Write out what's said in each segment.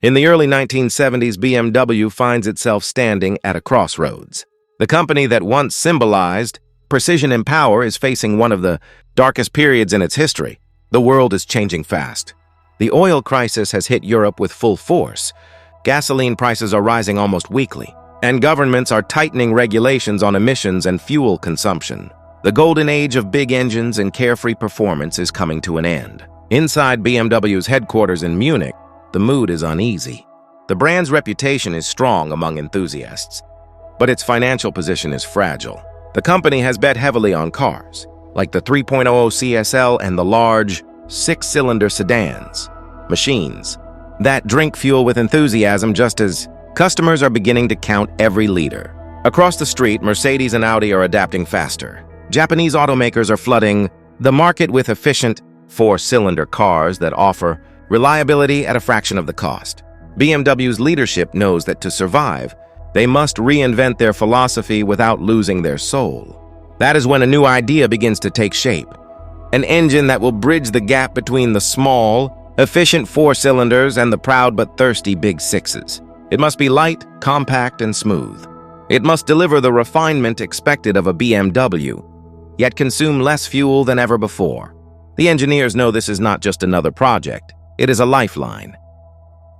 In the early 1970s, BMW finds itself standing at a crossroads. The company that once symbolized precision and power is facing one of the darkest periods in its history. The world is changing fast. The oil crisis has hit Europe with full force. Gasoline prices are rising almost weekly, and governments are tightening regulations on emissions and fuel consumption. The golden age of big engines and carefree performance is coming to an end. Inside BMW's headquarters in Munich, the mood is uneasy. The brand's reputation is strong among enthusiasts, but its financial position is fragile. The company has bet heavily on cars, like the 3.0 CSL and the large, six-cylinder sedans, machines that drink fuel with enthusiasm just as customers are beginning to count every liter. Across the street, Mercedes and Audi are adapting faster. Japanese automakers are flooding the market with efficient four-cylinder cars that offer reliability at a fraction of the cost. BMW's leadership knows that to survive, they must reinvent their philosophy without losing their soul. That is when a new idea begins to take shape. An engine that will bridge the gap between the small, efficient four-cylinders and the proud but thirsty big sixes. It must be light, compact, and smooth. It must deliver the refinement expected of a BMW, yet consume less fuel than ever before. The engineers know this is not just another project. It is a lifeline.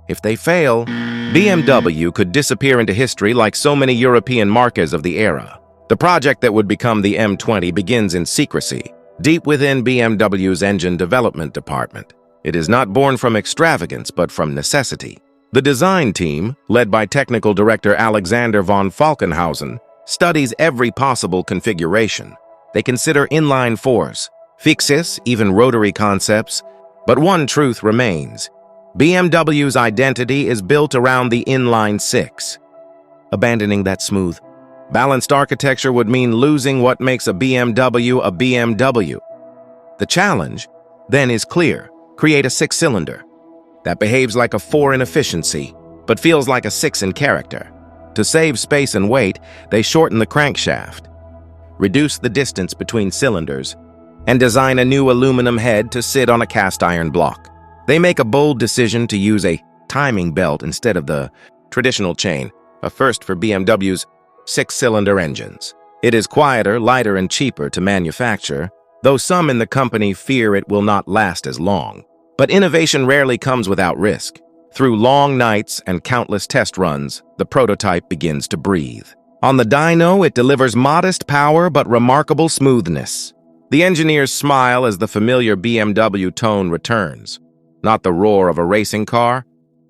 If they fail, BMW could disappear into history like so many European marques of the era. The project that would become the M20 begins in secrecy, deep within BMW's engine development department. It is not born from extravagance, but from necessity. The design team, led by technical director Alexander von Falkenhausen, studies every possible configuration. They consider inline-fours, fixes, even rotary concepts, but one truth remains. BMW's identity is built around the inline-six. Abandoning that smooth, balanced architecture would mean losing what makes a BMW a BMW. The challenge, then, is clear. Create a six-cylinder that behaves like a four in efficiency, but feels like a six in character. To save space and weight, they shorten the crankshaft, reduce the distance between cylinders, and design a new aluminum head to sit on a cast-iron block. They make a bold decision to use a timing belt instead of the traditional chain, a first for BMW's six-cylinder engines. It is quieter, lighter, and cheaper to manufacture, though some in the company fear it will not last as long. But innovation rarely comes without risk. Through long nights and countless test runs, the prototype begins to breathe. On the dyno, it delivers modest power but remarkable smoothness. The engineers smile as the familiar BMW tone returns. Not the roar of a racing car,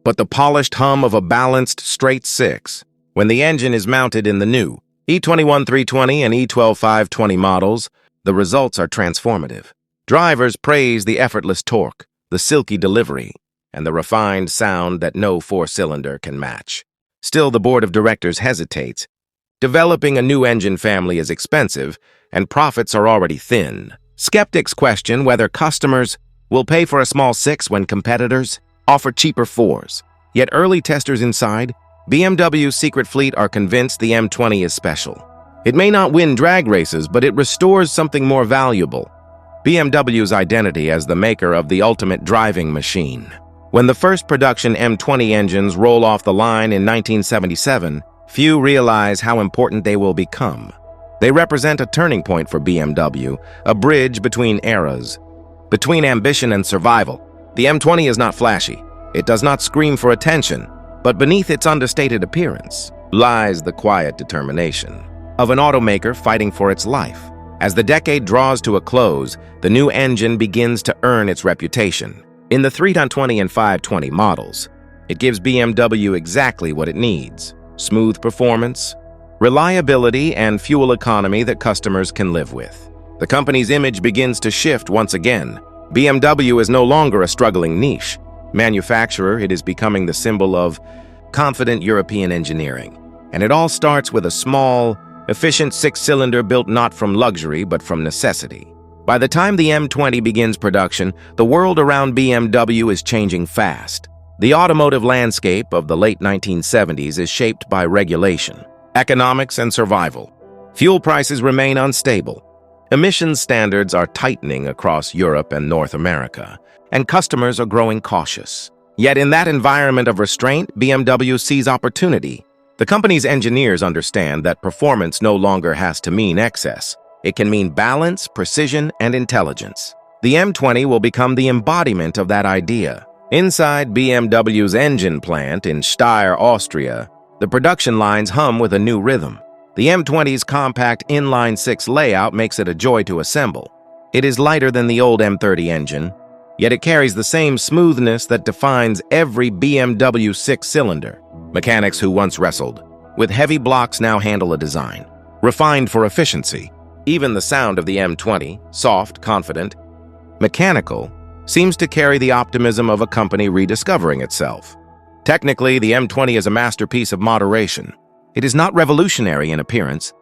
but the polished hum of a balanced, straight six. When the engine is mounted in the new E21 320 and E12 520 models, the results are transformative. Drivers praise the effortless torque, the silky delivery, and the refined sound that no four-cylinder can match. Still, the board of directors hesitates. Developing a new engine family is expensive, and profits are already thin. Skeptics question whether customers will pay for a small six when competitors offer cheaper fours. Yet early testers inside BMW's secret fleet are convinced the M20 is special. It may not win drag races, but it restores something more valuable: BMW's identity as the maker of the ultimate driving machine. When the first production M20 engines roll off the line in 1977, few realize how important they will become. They represent a turning point for BMW, a bridge between eras, between ambition and survival. The M20 is not flashy. It does not scream for attention, but beneath its understated appearance lies the quiet determination of an automaker fighting for its life. As the decade draws to a close, the new engine begins to earn its reputation. In the 320 and 520 models, it gives BMW exactly what it needs: smooth performance, reliability, and fuel economy that customers can live with. The company's image begins to shift once again. BMW is no longer a struggling niche manufacturer. It is becoming the symbol of confident European engineering. And it all starts with a small, efficient six-cylinder built not from luxury but from necessity. By the time the M20 begins production, the world around BMW is changing fast. The automotive landscape of the late 1970s is shaped by regulation, economics, and survival. Fuel prices remain unstable. Emissions standards are tightening across Europe and North America, and customers are growing cautious. Yet in that environment of restraint, BMW sees opportunity. The company's engineers understand that performance no longer has to mean excess. It can mean balance, precision, and intelligence. The M20 will become the embodiment of that idea. Inside BMW's engine plant in Steyr, Austria, the production lines hum with a new rhythm. The M20's compact inline-six layout makes it a joy to assemble. It is lighter than the old M30 engine, yet it carries the same smoothness that defines every BMW six-cylinder. Mechanics who once wrestled with heavy blocks now handle a design refined for efficiency. Even the sound of the M20, soft, confident, mechanical, seems to carry the optimism of a company rediscovering itself. Technically, the M20 is a masterpiece of moderation. It is not revolutionary in appearance,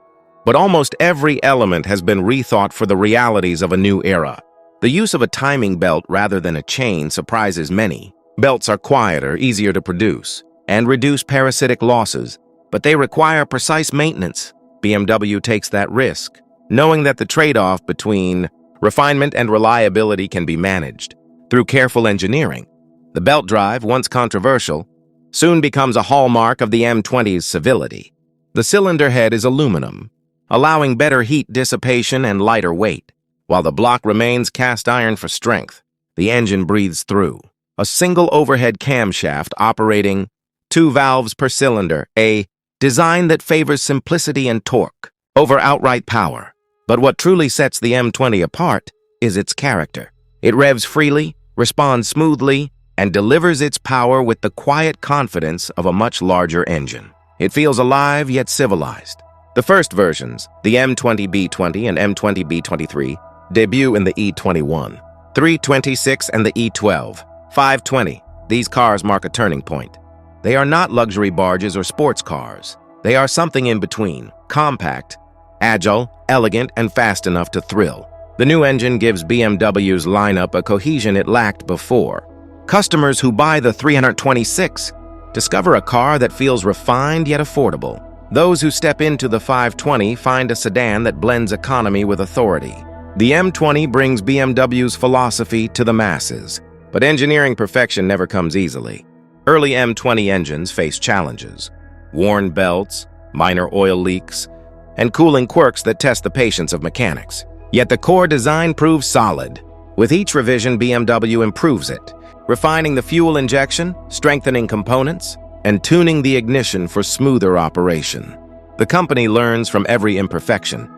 but almost every element has been rethought for the realities of a new era. The use of a timing belt rather than a chain surprises many. Belts are quieter, easier to produce, and reduce parasitic losses, but they require precise maintenance. BMW takes that risk, knowing that the trade-off between refinement and reliability can be managed through careful engineering. The belt drive, once controversial, soon becomes a hallmark of the M20's civility. The cylinder head is aluminum, allowing better heat dissipation and lighter weight. While the block remains cast iron for strength, the engine breathes through. A single overhead camshaft operating 2 valves per cylinder, a design that favors simplicity and torque over outright power. But what truly sets the M20 apart is its character. It revs freely, responds smoothly, and delivers its power with the quiet confidence of a much larger engine. It feels alive yet civilized. The first versions, the M20 B20 and M20 B23, debut in the E21, 326 and the E12, 520. These cars mark a turning point. They are not luxury barges or sports cars. They are something in between, compact, agile, elegant, and fast enough to thrill. The new engine gives BMW's lineup a cohesion it lacked before. Customers who buy the 326 discover a car that feels refined yet affordable. Those who step into the 520 find a sedan that blends economy with authority. The M20 brings BMW's philosophy to the masses, but engineering perfection never comes easily. Early M20 engines face challenges: worn belts, minor oil leaks, and cooling quirks that test the patience of mechanics. Yet the core design proves solid. With each revision, BMW improves it, refining the fuel injection, strengthening components, and tuning the ignition for smoother operation. The company learns from every imperfection,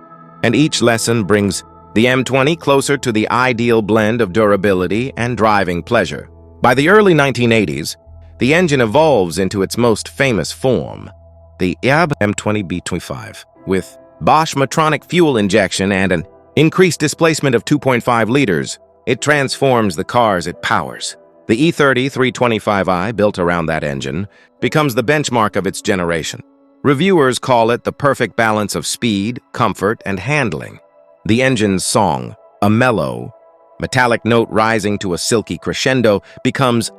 and each lesson brings the M20 closer to the ideal blend of durability and driving pleasure. By the early 1980s, the engine evolves into its most famous form, the M20 B25, with Bosch Motronic fuel injection and an increased displacement of 2.5 liters. It transforms the cars it powers. The E30 325i, built around that engine, becomes the benchmark of its generation. Reviewers call it the perfect balance of speed, comfort, and handling. The engine's song, a mellow, metallic note rising to a silky crescendo, becomes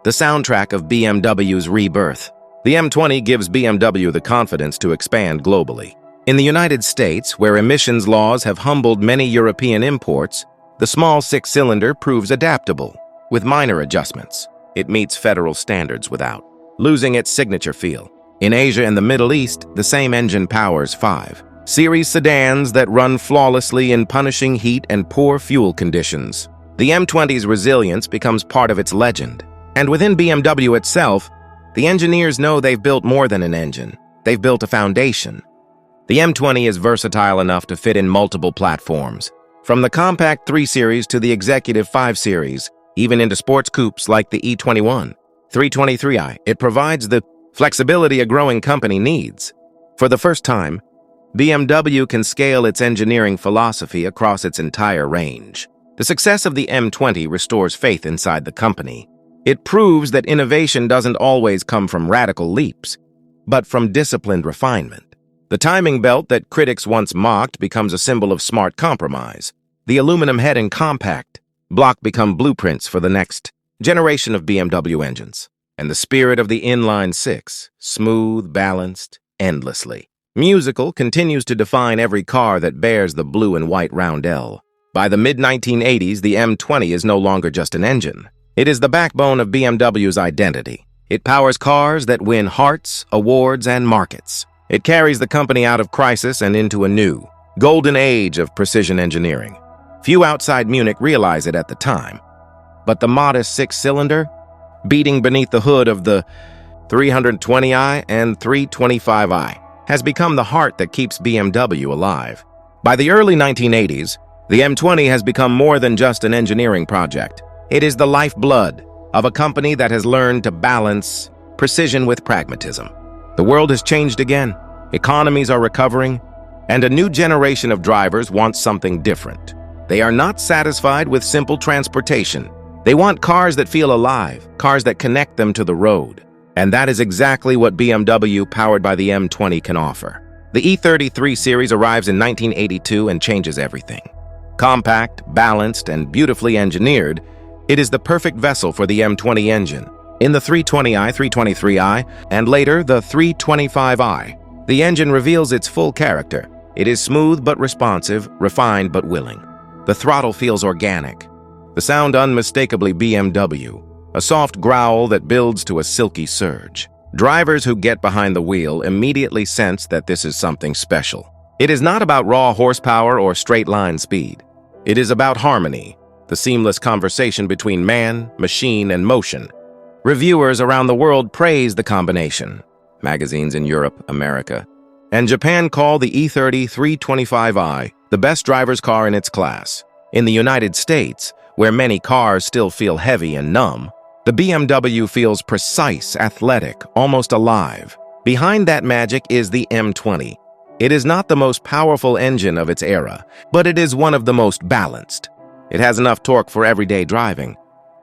the soundtrack of BMW's rebirth. The M20 gives BMW the confidence to expand globally. In the United States, where emissions laws have humbled many European imports, the small six-cylinder proves adaptable. With minor adjustments, it meets federal standards without losing its signature feel. In Asia and the Middle East, the same engine powers 5 series sedans that run flawlessly in punishing heat and poor fuel conditions. The M20's resilience becomes part of its legend. And within BMW itself, the engineers know they've built more than an engine. They've built a foundation. The M20 is versatile enough to fit in multiple platforms, from the compact 3 Series to the executive 5 Series, even into sports coupes like the E21, 323i. It provides the flexibility a growing company needs. For the first time, BMW can scale its engineering philosophy across its entire range. The success of the M20 restores faith inside the company. It proves that innovation doesn't always come from radical leaps, but from disciplined refinement. The timing belt that critics once mocked becomes a symbol of smart compromise. The aluminum head and compact block become blueprints for the next generation of BMW engines. And the spirit of the inline-six, smooth, balanced, endlessly musical, continues to define every car that bears the blue and white roundel. By the mid-1980s, the M20 is no longer just an engine. It is the backbone of BMW's identity. It powers cars that win hearts, awards, and markets. It carries the company out of crisis and into a new, golden age of precision engineering. Few outside Munich realize it at the time, but the modest six-cylinder, beating beneath the hood of the 320i and 325i, has become the heart that keeps BMW alive. By the early 1980s, the M20 has become more than just an engineering project. It is the lifeblood of a company that has learned to balance precision with pragmatism. The world has changed again, economies are recovering, and a new generation of drivers wants something different. They are not satisfied with simple transportation. They want cars that feel alive, cars that connect them to the road. And that is exactly what BMW, powered by the M20, can offer. The E33 series arrives in 1982 and changes everything. Compact, balanced, and beautifully engineered, it is the perfect vessel for the M20 engine. In the 320i, 323i, and later the 325i, the engine reveals its full character. It is smooth but responsive, refined but willing. The throttle feels organic. The sound unmistakably BMW, a soft growl that builds to a silky surge. Drivers who get behind the wheel immediately sense that this is something special. It is not about raw horsepower or straight-line speed. It is about harmony, the seamless conversation between man, machine, and motion. Reviewers around the world praise the combination. Magazines in Europe, America, and Japan call the E30 325i the best driver's car in its class. In the United States, where many cars still feel heavy and numb, the BMW feels precise, athletic, almost alive. Behind that magic is the M20. It is not the most powerful engine of its era, but it is one of the most balanced. It has enough torque for everyday driving,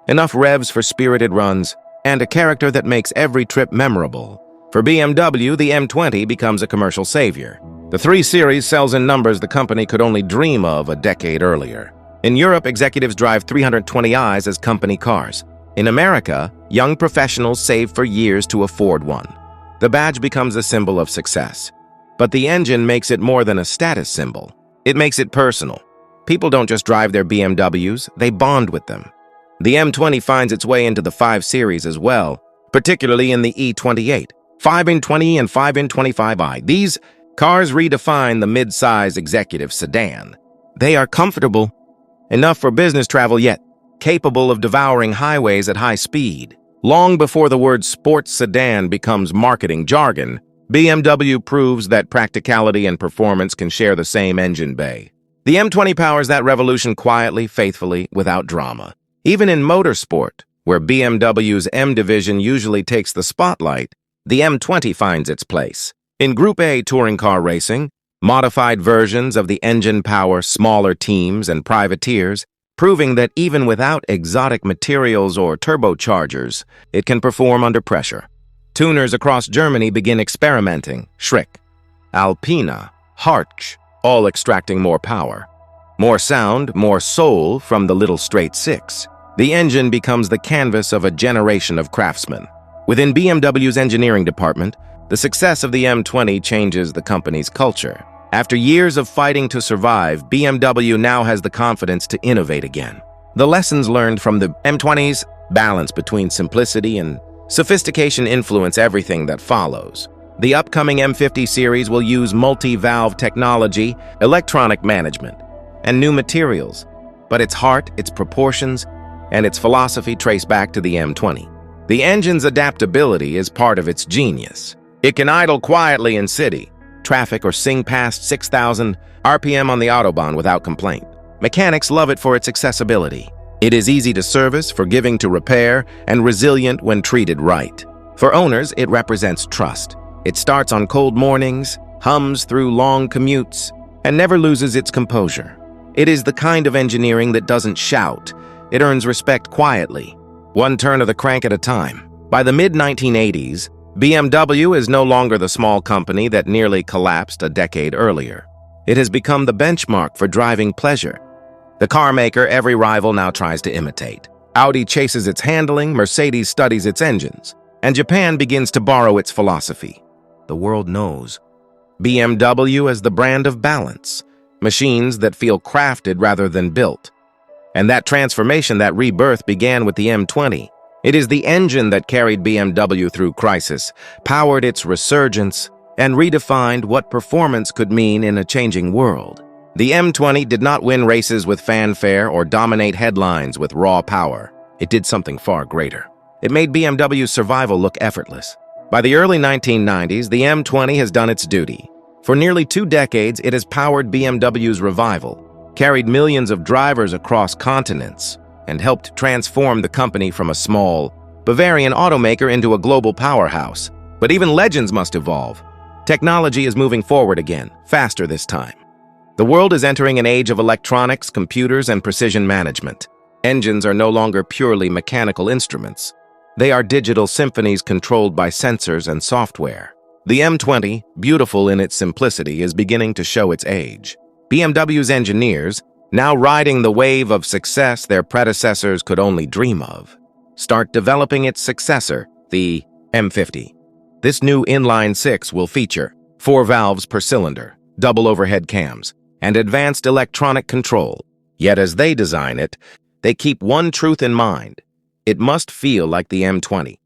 enough revs for spirited runs, and a character that makes every trip memorable. For BMW, the M20 becomes a commercial savior. The 3 Series sells in numbers the company could only dream of a decade earlier. In Europe, executives drive 320i's as company cars. In America, young professionals save for years to afford one. The badge becomes a symbol of success. But the engine makes it more than a status symbol. It makes it personal. People don't just drive their BMWs, they bond with them. The M20 finds its way into the 5 Series as well, particularly in the E28, 5 in 20 and 5 in 25i. These cars redefine the mid-size executive sedan. They are comfortable, enough for business travel, yet capable of devouring highways at high speed. Long before the word sports sedan becomes marketing jargon, BMW proves that practicality and performance can share the same engine bay. The M20 powers that revolution quietly, faithfully, without drama. Even in motorsport, where BMW's M division usually takes the spotlight, the M20 finds its place. In Group A touring car racing, modified versions of the engine power smaller teams and privateers, proving that even without exotic materials or turbochargers, it can perform under pressure. Tuners across Germany begin experimenting. Schrick, Alpina, Hartsch, all extracting more power. More sound, more soul from the little straight six. The engine becomes the canvas of a generation of craftsmen. Within BMW's engineering department, the success of the M20 changes the company's culture. After years of fighting to survive, BMW now has the confidence to innovate again. The lessons learned from the M20's balance between simplicity and sophistication influence everything that follows. The upcoming M50 series will use multi-valve technology, electronic management, and new materials, but its heart, its proportions, and its philosophy trace back to the M20. The engine's adaptability is part of its genius. It can idle quietly in city traffic or sing past 6,000 RPM on the Autobahn without complaint. Mechanics love it for its accessibility. It is easy to service, forgiving to repair, and resilient when treated right. For owners, it represents trust. It starts on cold mornings, hums through long commutes, and never loses its composure. It is the kind of engineering that doesn't shout. It earns respect quietly, one turn of the crank at a time. By the mid-1980s, BMW is no longer the small company that nearly collapsed a decade earlier. It has become the benchmark for driving pleasure. The car maker every rival now tries to imitate. Audi chases its handling, Mercedes studies its engines, and Japan begins to borrow its philosophy. The world knows BMW as the brand of balance, machines that feel crafted rather than built. And that transformation, that rebirth, began with the M20. It is the engine that carried BMW through crisis, powered its resurgence, and redefined what performance could mean in a changing world. The M20 did not win races with fanfare or dominate headlines with raw power. It did something far greater. It made BMW's survival look effortless. By the early 1990s, the M20 has done its duty. For nearly 2 decades, it has powered BMW's revival, carried millions of drivers across continents, and helped transform the company from a small, Bavarian automaker into a global powerhouse. But even legends must evolve. Technology is moving forward again, faster this time. The world is entering an age of electronics, computers, and precision management. Engines are no longer purely mechanical instruments. They are digital symphonies controlled by sensors and software. The M20, beautiful in its simplicity, is beginning to show its age. BMW's engineers, now riding the wave of success their predecessors could only dream of, start developing its successor, the M50. This new inline-six will feature 4 valves per cylinder, double overhead cams, and advanced electronic control. Yet as they design it, they keep one truth in mind. It must feel like the M20.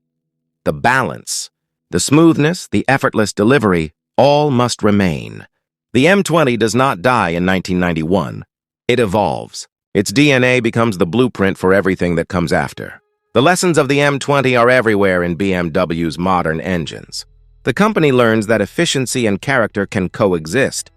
The balance, the smoothness, the effortless delivery, all must remain. The M20 does not die in 1991. It evolves. Its DNA becomes the blueprint for everything that comes after. The lessons of the M20 are everywhere in BMW's modern engines. The company learns that efficiency and character can coexist,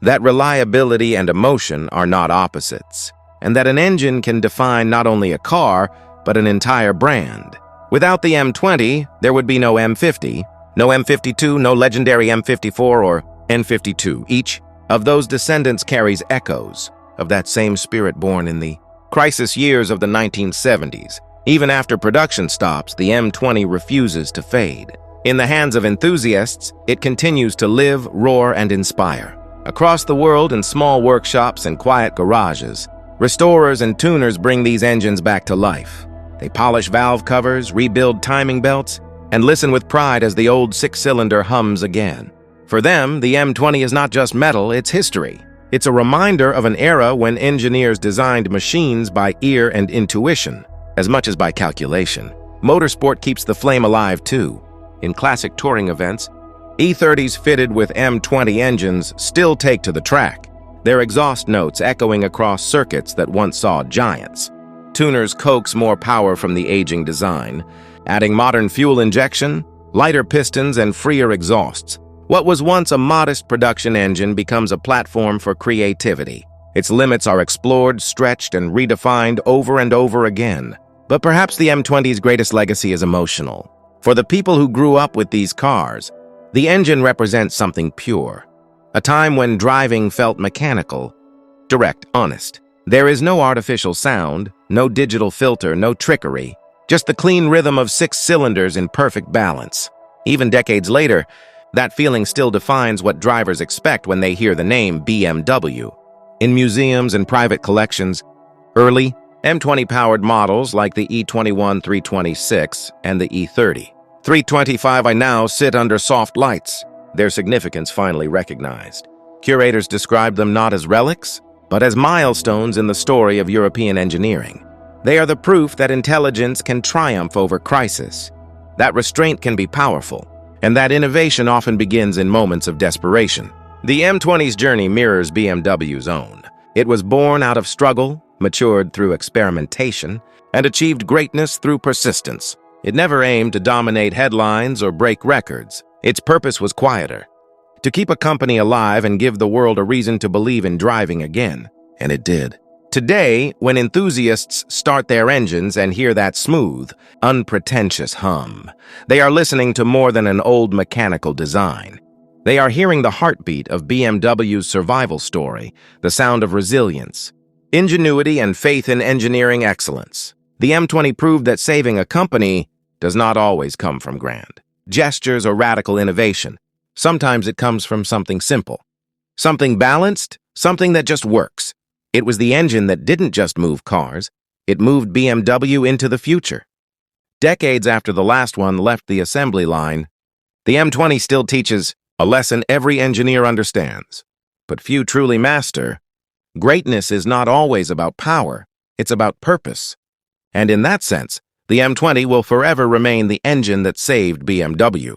that reliability and emotion are not opposites, and that an engine can define not only a car, but an entire brand. Without the M20, there would be no M50, no M52, no legendary M54 or N52. Each of those descendants carries echoes of that same spirit born in the crisis years of the 1970s. Even after production stops, the M20 refuses to fade. In the hands of enthusiasts, it continues to live, roar, and inspire. Across the world, in small workshops and quiet garages, restorers and tuners bring these engines back to life. They polish valve covers, rebuild timing belts, and listen with pride as the old 6-cylinder hums again. For them, the M20 is not just metal, it's history. It's a reminder of an era when engineers designed machines by ear and intuition, as much as by calculation. Motorsport keeps the flame alive too. In classic touring events, E30s fitted with M20 engines still take to the track, their exhaust notes echoing across circuits that once saw giants. Tuners coax more power from the aging design, adding modern fuel injection, lighter pistons, and freer exhausts. What was once a modest production engine becomes a platform for creativity. Its limits are explored, stretched, and redefined over and over again. But perhaps the M20's greatest legacy is emotional. For the people who grew up with these cars, the engine represents something pure. A time when driving felt mechanical, direct, honest. There is no artificial sound, no digital filter, no trickery, just the clean rhythm of 6 cylinders in perfect balance. Even decades later, that feeling still defines what drivers expect when they hear the name BMW. In museums and private collections, early M20-powered models like the E21 326 and the E30 325 I now sit under soft lights, their significance finally recognized. Curators describe them not as relics, but as milestones in the story of European engineering. They are the proof that intelligence can triumph over crisis, that restraint can be powerful, and that innovation often begins in moments of desperation. The M20's journey mirrors BMW's own. It was born out of struggle, matured through experimentation, and achieved greatness through persistence. It never aimed to dominate headlines or break records. Its purpose was quieter, to keep a company alive and give the world a reason to believe in driving again. And it did. Today, when enthusiasts start their engines and hear that smooth, unpretentious hum, they are listening to more than an old mechanical design. They are hearing the heartbeat of BMW's survival story, the sound of resilience, ingenuity, and faith in engineering excellence. The M20 proved that saving a company does not always come from grand gestures or radical innovation. Sometimes it comes from something simple, something balanced, something that just works. It was the engine that didn't just move cars, it moved BMW into the future. Decades after the last one left the assembly line, the M20 still teaches a lesson every engineer understands, but few truly master. Greatness is not always about power, It's about purpose. And in that sense, the M20 will forever remain the engine that saved BMW.